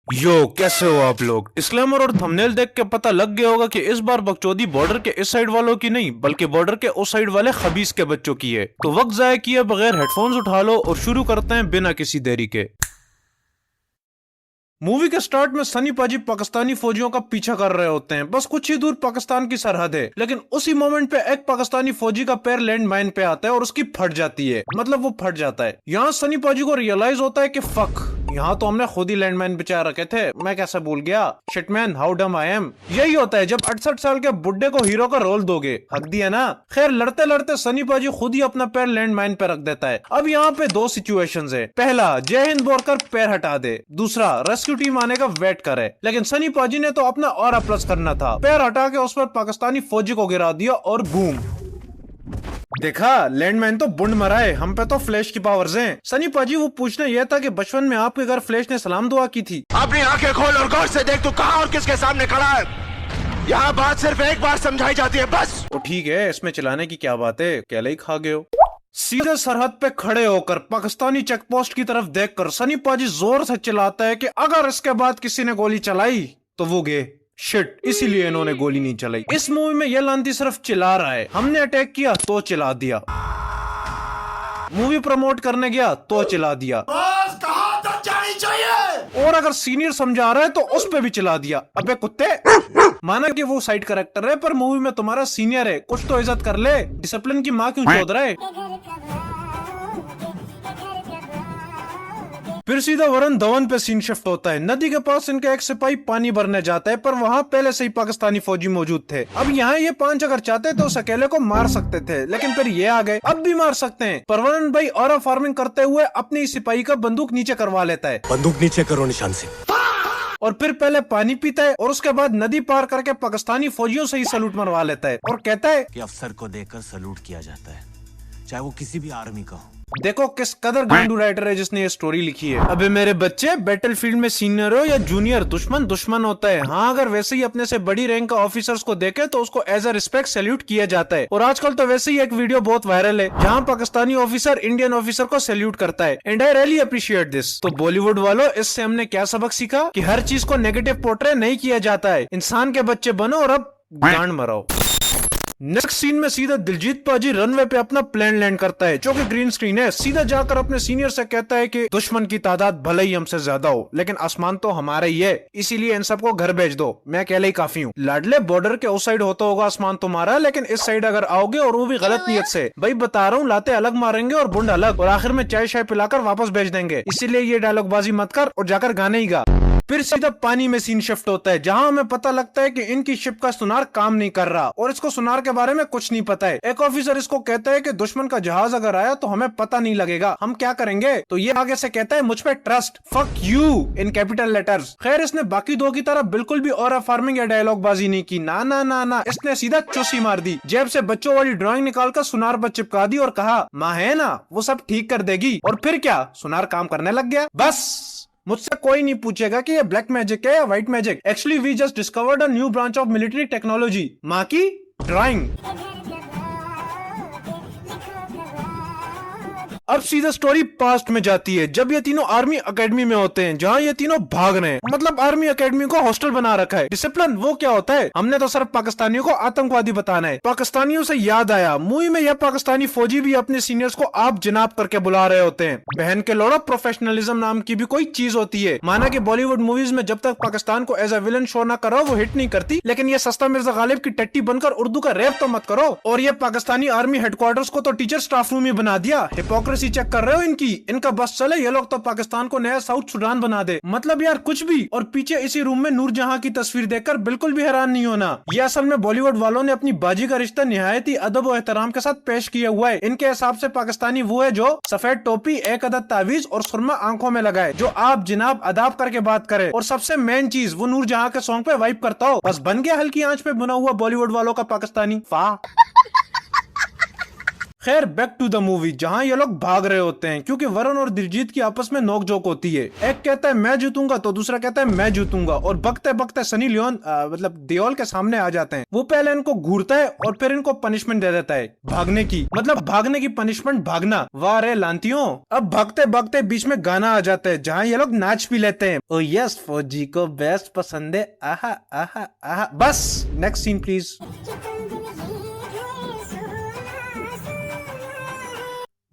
यो, कैसे हो आप लोग। डिस्क्लेमर और थंबनेल देख के पता लग गया होगा कि इस बार बकचोदी बॉर्डर के इस साइड वालों की नहीं बल्कि बॉर्डर के उस साइड वाले खबीस के बच्चों की है। तो वक्त जाया किए बगैर हेडफोन्स उठा लो और शुरू करते हैं बिना किसी देरी के। मूवी के स्टार्ट में सनी पाजी पाकिस्तानी फौजियों का पीछा कर रहे होते हैं। बस कुछ ही दूर पाकिस्तान की सरहद है, लेकिन उसी मोमेंट पे एक पाकिस्तानी फौजी का पैर लैंड माइन पे आता है और उसकी फट जाती है, मतलब वो फट जाता है। यहाँ सनी पाजी को रियलाइज होता है कि फक, यहाँ तो हमने खुद ही लैंडमाइन बचा रखे थे, मैं कैसे भूल गया। शिटमैन, हाउ डम आई एम। यही होता है जब 68 साल के बुड्ढे को हीरो का रोल दोगे। हक दिया ना। खैर, लड़ते लड़ते सनी पाजी खुद ही अपना पैर लैंडमाइन पे रख देता है। अब यहाँ पे दो सिचुएशंस है। पहला, जय हिंद बोलकर पैर हटा दे। दूसरा, रेस्क्यू टीम आने का वेट करे। लेकिन सनी पाजी ने तो अपना और प्लस करना था। पैर हटा के उस पर पाकिस्तानी फौजी को गिरा दिया और बूम। देखा, लैंडमैन तो बुंड मरा है, हम पे तो फ्लैश की पावर्स हैं। सनी पाजी, वो पूछना यह था कि बचपन में आपके घर फ्लैश ने सलाम दुआ की थी। अपनी आंखें खोल और गौर से देख तू कहां और किसके सामने खड़ा है। यहाँ बात सिर्फ एक बार समझाई जाती है, बस। तो ठीक है, इसमें चिल्लाने की क्या बात है, केले ही खा गए हो। सीधे सरहद पे खड़े होकर पाकिस्तानी चेक पोस्ट की तरफ देखकर सनी पाजी जोर से चिल्लाता है कि अगर इसके बाद किसी ने गोली चलाई तो वो गे शिट, इसीलिए इन्होंने गोली नहीं चलाई। इस मूवी में ये लांती सिर्फ चिल्ला रहा है। हमने अटैक किया तो चिल्ला दिया, मूवी प्रमोट करने गया तो चिल्ला दिया, बस कहां तक जानी चाहिए। और अगर सीनियर समझा रहा है तो उस पे भी चिल्ला दिया। अबे कुत्ते, माना कि वो साइड कैरेक्टर है पर मूवी में तुम्हारा सीनियर है, कुछ तो इज्जत कर ले। डिसिप्लिन की माँ क्यों चौध रहा है। फिर सीधा वरुण धवन पे सीन शिफ्ट होता है। नदी के पास इनका एक सिपाही पानी भरने जाता है, पर वहाँ पहले से ही पाकिस्तानी फौजी मौजूद थे। अब यहाँ ये 5 अगर चाहते तो उस अकेले को मार सकते थे, लेकिन फिर ये आ गए। अब भी मार सकते हैं, पर वरुण भाई ऑरा फार्मिंग करते हुए अपनी सिपाही का बंदूक नीचे करवा लेता है। बंदूक नीचे करो निशान से। और फिर पहले पानी पीता है और उसके बाद नदी पार करके पाकिस्तानी फौजियों से ही सलूट मरवा लेता है और कहता है कि अफसर को देखकर सलूट किया जाता है, चाहे वो किसी भी आर्मी का हो। देखो किस कदर गांडू राइटर है जिसने ये स्टोरी लिखी है। अबे मेरे बच्चे, बैटलफील्ड में सीनियर हो या जूनियर, दुश्मन दुश्मन होता है। हाँ, अगर वैसे ही अपने से बड़ी रैंक का ऑफिसर्स को देखे तो उसको एज अ रिस्पेक्ट सैल्यूट किया जाता है। और आजकल तो वैसे ही एक वीडियो बहुत वायरल है जहाँ पाकिस्तानी ऑफिसर इंडियन ऑफिसर को सैल्यूट करता है, and I really appreciate this. तो बॉलीवुड वालों, इससे हमने क्या सबक सीखा कि हर चीज को नेगेटिव पोर्ट्रे नहीं किया जाता है। इंसान के बच्चे बनो और अब गांड मराओ। नेक्स्ट सीन में सीधा दिलजीत पाजी रनवे पे अपना प्लेन लैंड करता है, जो कि ग्रीन स्क्रीन है। सीधा जाकर अपने सीनियर से कहता है कि दुश्मन की तादाद भले ही हमसे ज्यादा हो, लेकिन आसमान तो हमारा ही है, इसीलिए इन सबको घर भेज दो, मैं अकेले ही काफी हूँ। लाडले, बॉर्डर के उस साइड होता होगा आसमान तुम्हारा, लेकिन इस साइड अगर आओगे और वो भी गलत नियत से, भाई बता रहा हूँ, लाते अलग मारेंगे और बुंड अलग, और आखिर में चाय शाय पिलाकर वापस भेज देंगे। इसीलिए ये डायलॉग बाजी मत कर और जाकर गाने ही गा। फिर सीधा पानी में सीन शिफ्ट होता है, जहां हमें पता लगता है कि इनकी शिप का सुनार काम नहीं कर रहा और इसको सुनार के बारे में कुछ नहीं पता है। एक ऑफिसर इसको कहता है कि दुश्मन का जहाज अगर आया तो हमें पता नहीं लगेगा, हम क्या करेंगे। तो ये आगे से कहता है मुझ पे trust, fuck you, in capital letters. खैर, इसने बाकी दो की तरह बिल्कुल भी और फार्मिंग या डायलॉग बाजी नहीं की। ना ना ना ना, इसने सीधा चुस्सी मार दी, जेब से बच्चों वाली ड्राइंग निकालकर सुनार पर चिपका दी और कहा माँ है ना, वो सब ठीक कर देगी। और फिर क्या, सुनार काम करने लग गया। बस मुझसे कोई नहीं पूछेगा कि ये ब्लैक मैजिक है या white magic. Actually we just discovered a new branch of military technology, माँ की ड्राइंग। अब सीधा स्टोरी पास्ट में जाती है, जब ये तीनों आर्मी एकेडमी में होते हैं, जहाँ ये तीनों भाग रहे हैं। मतलब आर्मी एकेडमी को हॉस्टल बना रखा है। डिसिप्लिन वो क्या होता है, हमने तो सिर्फ पाकिस्तानियों को आतंकवादी बताना है। पाकिस्तानियों से याद आया, मूवी में यह पाकिस्तानी फौजी भी अपने सीनियर्स को आप जनाब करके बुला रहे होते हैं। बहन के लोड़ा, प्रोफेशनलिज्म नाम की भी कोई चीज होती है। माना कि बॉलीवुड मूवीज में जब तक पाकिस्तान को एज अ विलन शो न करो वो हिट नहीं करती, लेकिन ये सस्ता मिर्जा गालिब की टट्टी बनकर उर्दू का रैप तो मत करो। और ये पाकिस्तानी आर्मी हेडक्वार्टर्स को तो टीचर स्टाफ रूम ही बना दिया। हिपोक्रेसी चेक कर रहे हो इनकी, इनका बस चले ये लोग तो पाकिस्तान को नया साउथ सुडान बना दे। मतलब यार कुछ भी। और पीछे इसी रूम में नूरजहां की तस्वीर देखकर बिल्कुल भी हैरान नहीं होना। ये असल में बॉलीवुड वालों ने अपनी बाजी का रिश्ता निहायत ही अदब और एहतराम के साथ पेश किया हुआ है। इनके हिसाब से पाकिस्तानी वो है जो सफेद टोपी, एक अदद तावीज और सुरमा आंखों में लगाए, जो आप जनाब अदाब करके बात करे, और सबसे मेन चीज वो नूरजहां के सॉन्ग पे वाइब करता हो। बस बन गया हल्की आंच पे बुना हुआ बॉलीवुड वालों का पाकिस्तानी। खैर बैक टू द मूवी, जहाँ ये लोग भाग रहे होते हैं क्योंकि वरुण और दिलजीत की आपस में नोकझोंक होती है। एक कहता है मैं जीतूंगा तो दूसरा कहता है मैं जीतूंगा, और बकते बकते सनी लियोन मतलब देओल के सामने आ जाते हैं। वो पहले इनको घूरता है और फिर इनको पनिशमेंट दे देता है भागने की, मतलब भागने की पनिशमेंट भागना। वाह रे लांतियों। अब भागते भागते बीच में गाना आ जाता है जहाँ ये लोग नाच भी लेते हैं। ओ यस फौजी को बेस्ट पसंद है, आहा आहा आहा। बस नेक्स्ट सीन प्लीज।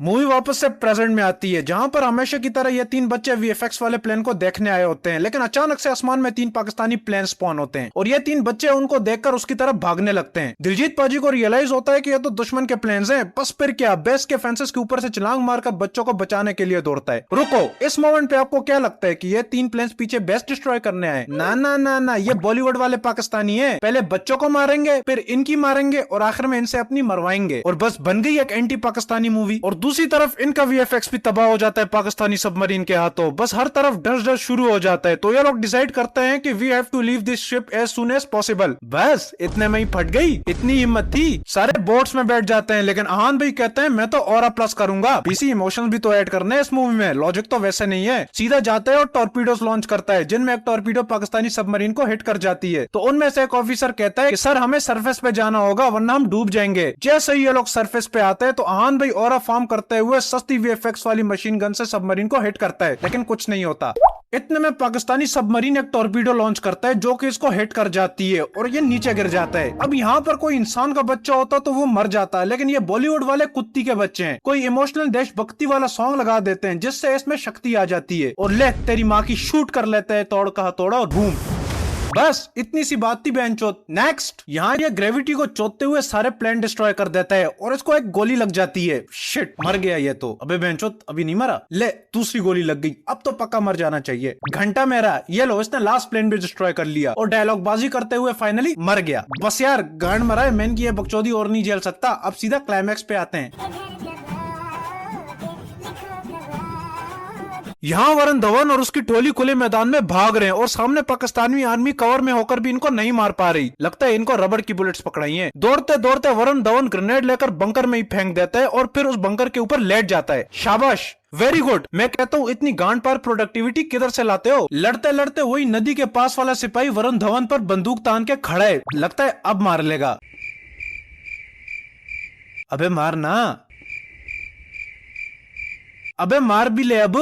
मूवी वापस से प्रेजेंट में आती है जहां पर हमेशा की तरह ये तीन बच्चे वीएफएक्स वाले प्लेन को देखने आए होते हैं, लेकिन अचानक से आसमान में तीन पाकिस्तानी प्लेन स्पॉन होते हैं और ये तीन बच्चे उनको देखकर उसकी तरफ भागने लगते हैं। दिलजीत पाजी को रियलाइज होता है कि ये तो दुश्मन के प्लेन्स हैं। बस फिर क्या, बेस के फेंसेस के ऊपर से छलांग मारकर बच्चों को बचाने के लिए दौड़ता है। रुको, इस मोमेंट पे आपको क्या लगता है कि ये तीन प्लेन्स पीछे बेस डिस्ट्रॉय करने आए? ना ना ना ना, ये बॉलीवुड वाले पाकिस्तानी है। पहले बच्चों को मारेंगे, फिर इनकी मारेंगे और आखिर में इनसे अपनी मरवाएंगे, और बस बन गई एक एंटी पाकिस्तानी मूवी। और दूसरी तरफ इनका वीएफएक्स भी तबाह हो जाता है पाकिस्तानी सबमरीन के हाथों। बस हर तरफ डर डर शुरू हो जाता है। तो ये लोग डिसाइड करते हैं कि we have to leave this ship as soon as possible. बस इतने में ही फट गई, इतनी हिम्मत थी। सारे बोट्स में बैठ जाते हैं, लेकिन आहान भाई कहते हैं मैं तो और प्लस करूंगा। पीसी इमोशंस भी तो ऐड करने हैं इस मूवी में, लॉजिक तो वैसे नहीं है। सीधा जाता है और टॉर्पीडोस लॉन्च करता है, जिनमें एक टॉर्पीडो पाकिस्तानी सबमरीन को हिट कर जाती है। तो उनमें से एक ऑफिसर कहता है कि सर हमें सरफेस पे जाना होगा वरना हम डूब जाएंगे। जैसे ही ये लोग सरफेस पे आते हैं तो आहान भाई और फॉर्म करते हुए सस्ती वीएफएक्स वाली मशीन गन से सबमरीन को हिट करता है, लेकिन कुछ नहीं होता। इतने में पाकिस्तानी सबमरीन एक टॉर्पीडो लॉन्च करता है जो कि इसको हिट कर जाती है और ये नीचे गिर जाता है। अब यहाँ पर कोई इंसान का बच्चा होता तो वो मर जाता है, लेकिन ये बॉलीवुड वाले कुत्ती के बच्चे हैं। कोई इमोशनल देशभक्ति वाला सॉन्ग लगा देते हैं जिससे इसमें शक्ति आ जाती है और ले तेरी माँ की शूट कर लेते हैं तोड़ का हथौड़ा और बूम। बस इतनी सी बात थी बहनचोद। नेक्स्ट, यहाँ ये ग्रेविटी को चोदते हुए सारे प्लेन डिस्ट्रॉय कर देता है और इसको एक गोली लग जाती है। शिट, मर गया ये तो। अबे बहनचोद अभी नहीं मरा, ले दूसरी गोली लग गई, अब तो पक्का मर जाना चाहिए। घंटा मेरा, ये लो इसने लास्ट प्लेन भी डिस्ट्रॉय कर लिया और डायलॉग बाजी करते हुए फाइनली मर गया। बस यार गांड मरा है, मैन की ये बकचोदी और नहीं झेल सकता। अब सीधा क्लाइमैक्स पे आते हैं। यहाँ वरुण धवन और उसकी टोली खुले मैदान में भाग रहे हैं और सामने पाकिस्तानी आर्मी कवर में होकर भी इनको नहीं मार पा रही। लगता है इनको रबड़ की बुलेट्स पकड़ाई हैं। दौड़ते दौड़ते वरुण धवन ग्रेनेड लेकर बंकर में ही फेंक देता है और फिर उस बंकर के ऊपर लेट जाता है। शाबाश, वेरी गुड। मैं कहता हूँ इतनी गांड पार प्रोडक्टिविटी किधर से लाते हो? लड़ते लड़ते वही नदी के पास वाला सिपाही वरुण धवन पर बंदूक तान के खड़ा है। लगता है अब मार लेगा। अबे मार ना, अबे मार भी ले अब।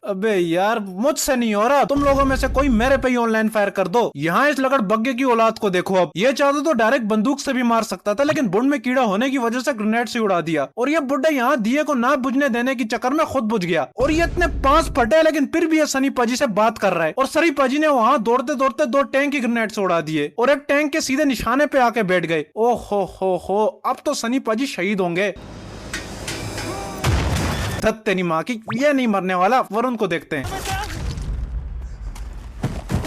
अबे यार मुझसे नहीं हो रहा, तुम लोगों में से कोई मेरे पे ही ऑनलाइन फायर कर दो। यहाँ इस लगड़ बग्गे की औलाद को देखो। अब ये चाहता तो डायरेक्ट बंदूक से भी मार सकता था, लेकिन बुंड में कीड़ा होने की वजह से ग्रेनेड से उड़ा दिया। और ये बुड्ढा यहाँ दिए को ना बुझने देने की चक्कर में खुद बुझ गया। और ये इतने 5 फटे, लेकिन फिर भी ये सनी पाजी से बात कर रहा है। और सनी पाजी ने वहाँ दौड़ते दौड़ते 2 टैंक की ग्रेनेड से उड़ा दिए और एक टैंक के सीधे निशाने पे आके बैठ गए। ओहो हो, अब तो सनी पाजी शहीद होंगे। तेरी माँ की, ये नहीं मरने वाला। वरुण को देखते हैं।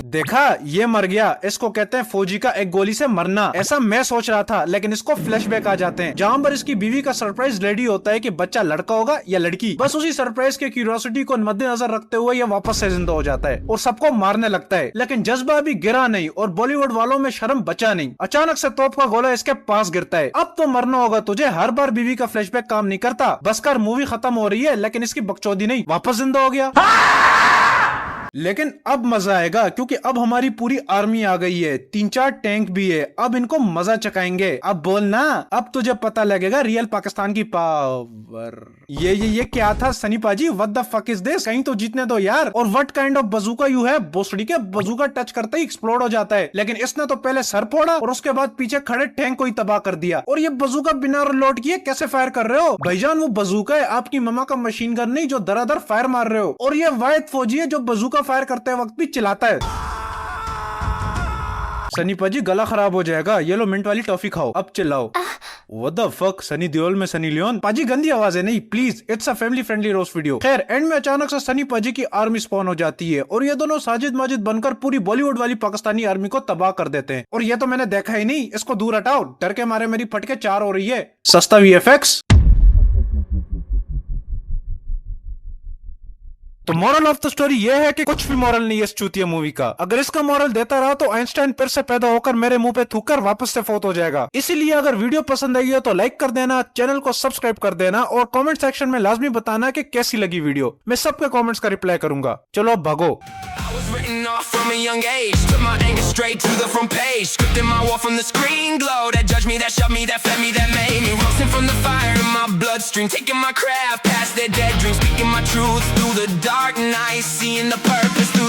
देखा, ये मर गया। इसको कहते हैं फौजी का एक गोली से मरना। ऐसा मैं सोच रहा था, लेकिन इसको फ्लैशबैक आ जाते हैं जहां पर इसकी बीवी का सरप्राइज रेडी होता है कि बच्चा लड़का होगा या लड़की। बस उसी सरप्राइज के क्यूरियोसिटी को मद्देनजर रखते हुए ये वापस से जिंदा हो जाता है और सबको मारने लगता है, लेकिन जज्बा अभी गिरा नहीं और बॉलीवुड वालों में शर्म बचा नहीं। अचानक से तोप का गोला इसके पास गिरता है। अब तो मरना होगा तुझे, हर बार बीवी का फ्लैशबैक काम नहीं करता। बस कर, मूवी खत्म हो रही है, लेकिन इसकी बकचोदी नहीं, वापस जिंदा हो गया। लेकिन अब मजा आएगा क्योंकि अब हमारी पूरी आर्मी आ गई है, 3-4 टैंक भी है। अब इनको मजा चकाएंगे। अब बोलना, अब तुझे पता लगेगा रियल पाकिस्तान की पावर। ये क्या था सनी पाजी? What the fuck is this? कहीं तो जीतने दो यार। और व्हाट काइंड ऑफ बजूका यू है? भोसड़ी के बजूका टच करते ही एक्सप्लोड हो जाता है, लेकिन इसने तो पहले सर फोड़ा और उसके बाद पीछे खड़े टैंक को ही तबाह कर दिया। और ये बजूका बिना रिलोड किए कैसे फायर कर रहे हो भाईजान? वो बजूका है, आपकी ममा का मशीन गन नहीं जो दरादर फायर मार रहे हो। और ये वाहिद फौजी है जो बजूका फायर करते वक्त भी चिल्लाता है। सनी पाजी गला खराब हो जाएगा, ये लो मिंट वाली टॉफी खाओ, अब चिल्लाओ। What the fuck? Sunny Deol में सनी लियोन। पाजी गंदी आवाज है नहीं, please, it's a family friendly roast video. खैर एंड में अचानक से सनी पाजी की आर्मी स्पॉन हो जाती है और ये दोनों साजिद माजिद बनकर पूरी बॉलीवुड वाली पाकिस्तानी आर्मी को तबाह कर देते हैं। और ये तो मैंने देखा ही नहीं, इसको दूर हटाओ, डर के मारे मेरी फटके 4 हो रही है। सस्ता वीएफएक्स। तो मॉरल ऑफ द स्टोरी ये है कि कुछ भी मॉरल नहीं है इस चूतिया मूवी का। अगर इसका मॉरल देता रहा तो आइंस्टाइन फिर से पैदा होकर मेरे मुंह पे थूकर वापस से फौत हो जाएगा। इसीलिए अगर वीडियो पसंद आई है तो लाइक कर देना, चैनल को सब्सक्राइब कर देना और कमेंट सेक्शन में लाजमी बताना कि कैसी लगी वीडियो। मैं सबके कमेंट्स का रिप्लाई करूंगा। चलो अब भागो। I was written off from a young age. Took my anger straight to the front page. Scripted my war from the screen glow. That judged me, that shoved me, that fed me, that made me. Roasting from the fire in my bloodstream. Taking my craft past their dead dreams. Speaking my truth through the dark night. Seeing the purpose through